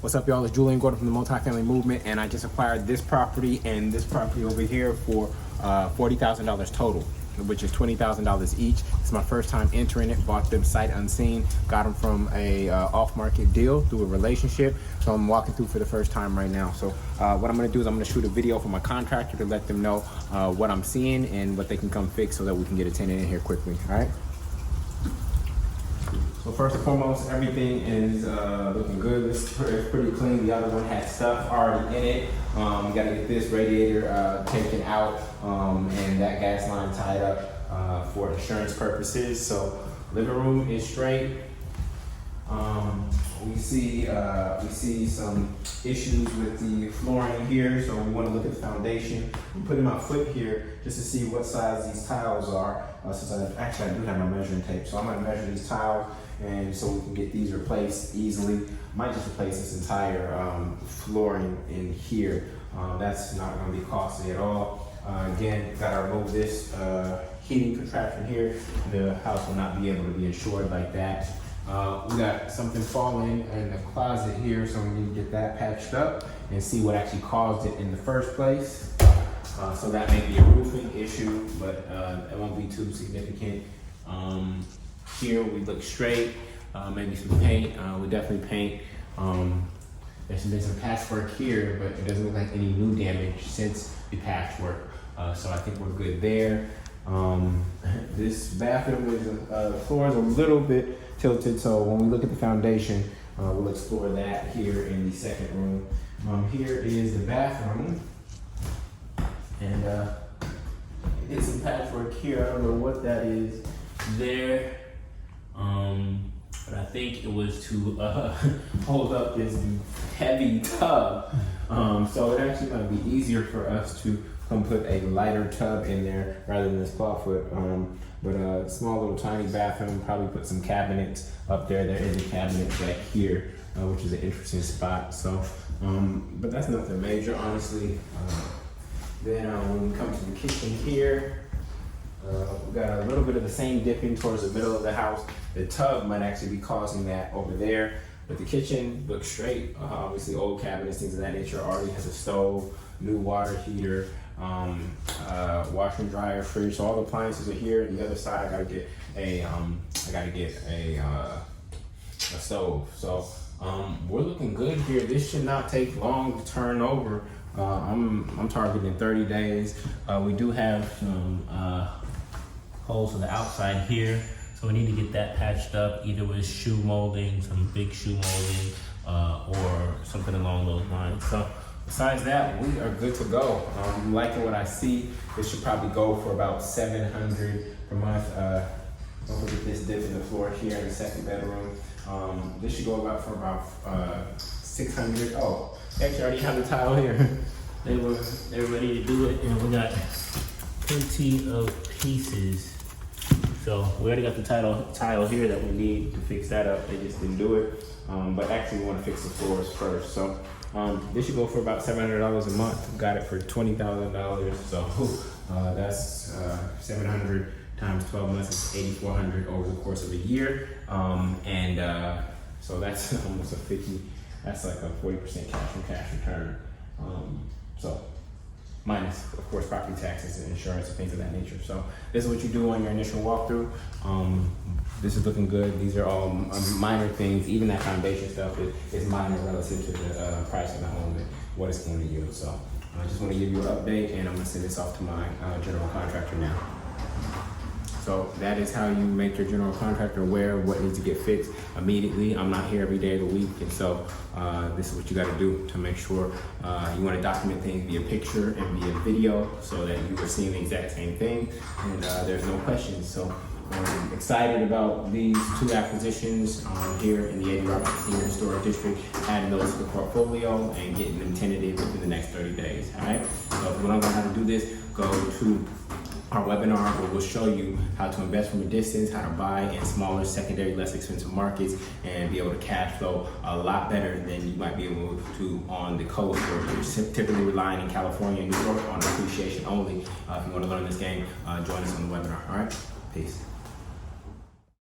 What's up, y'all? It's Jullien from the Multifamily Movement, and I just acquired this property and this property over here for $40,000 total, which is $20,000 each. It's my first time entering it. Bought them sight unseen. Got them from a off-market deal through a relationship. So I'm walking through for the first time right now. So what I'm gonna do is I'm gonna shoot a video for my contractor to let them know what I'm seeing and what they can come fix so that we can get a tenant in here quickly. All right. So first and foremost, everything is looking good. It's pretty clean. The other one had stuff already in it. We gotta get this radiator taken out and that gas line tied up for insurance purposes. So living room is straight. We see some issues with the flooring here, so we want to look at the foundation. I'm putting my foot here just to see what size these tiles are. Since I do have my measuring tape, so I'm going to measure these tiles, and so we can get these replaced easily. Might just replace this entire flooring in here. That's not going to be costly at all. Again, got to remove this heating contraption here. The house will not be able to be insured like that. We got something falling in the closet here, so we need to get that patched up and see what actually caused it in the first place. So that may be a roofing issue, but it won't be too significant. Here we look straight, maybe some paint. We definitely paint. There's been some patchwork here, but it doesn't look like any new damage since the patchwork. So I think we're good there. This bathroom is the floor is a little bit tilted, so when we look at the foundation, we'll explore that here in the second room. Here is the bathroom, and it's some patchwork here. I don't know what that is there, but I think it was to hold up this heavy tub. So it actually might be easier for us to come put a lighter tub in there rather than this clawfoot. But a small little tiny bathroom, probably put some cabinets up there. There is a cabinet back here, which is an interesting spot. So, but that's nothing major, honestly. Then when we come to the kitchen here, we got a little bit of the same dipping towards the middle of the house. The tub might actually be causing that over there, but the kitchen looks straight. Obviously old cabinets, things of that nature. Already has a stove, new water heater, washer and dryer, fridge. So all the appliances are here. The other side, I gotta get a stove. So we're looking good here. This should not take long to turn over. I'm targeting 30 days. We do have some holes to the outside here, so we need to get that patched up, either with shoe molding, some big shoe molding, or something along those lines. So besides that, we are good to go. I'm liking what I see. This should probably go for about $700 per month. Don't forget this dip in the floor here in the second bedroom. This should go for about $600. Oh, actually, I already have the tile here. They're ready to do it, and we got plenty of pieces. So we already got the tile here that we need to fix that up. They just didn't do it. But actually, we want to fix the floors first. So this should go for about $700 a month. Got it for $20,000. So that's 700 times 12 months is $8,400 over the course of a year. So that's almost a 50. That's like a 40% cash on cash return. So minus, of course, property taxes and insurance and things of that nature. So this is what you do on your initial walkthrough. This is looking good. These are all minor things. Even that foundation stuff is minor relative to the price of the home and what it's going to yield. So I just want to give you an update, and I'm going to send this off to my general contractor now. So that is how you make your general contractor aware of what needs to get fixed immediately. I'm not here every day of the week, and so this is what you got to do to make sure you want to document things via picture and via video so that you are seeing the exact same thing and there's no questions. So I'm excited about these two acquisitions here in the 80 Robertson Senior Historic District, adding those to the portfolio and getting them tenanted within the next 30 days. All right. So if you want to learn how to do this, go to our webinar where we'll show you how to invest from a distance, how to buy in smaller, secondary, less expensive markets, and be able to cash flow a lot better than you might be able to on the coast, where you're typically relying in California and New York on appreciation only. If you want to learn this game, join us on the webinar. All right, peace.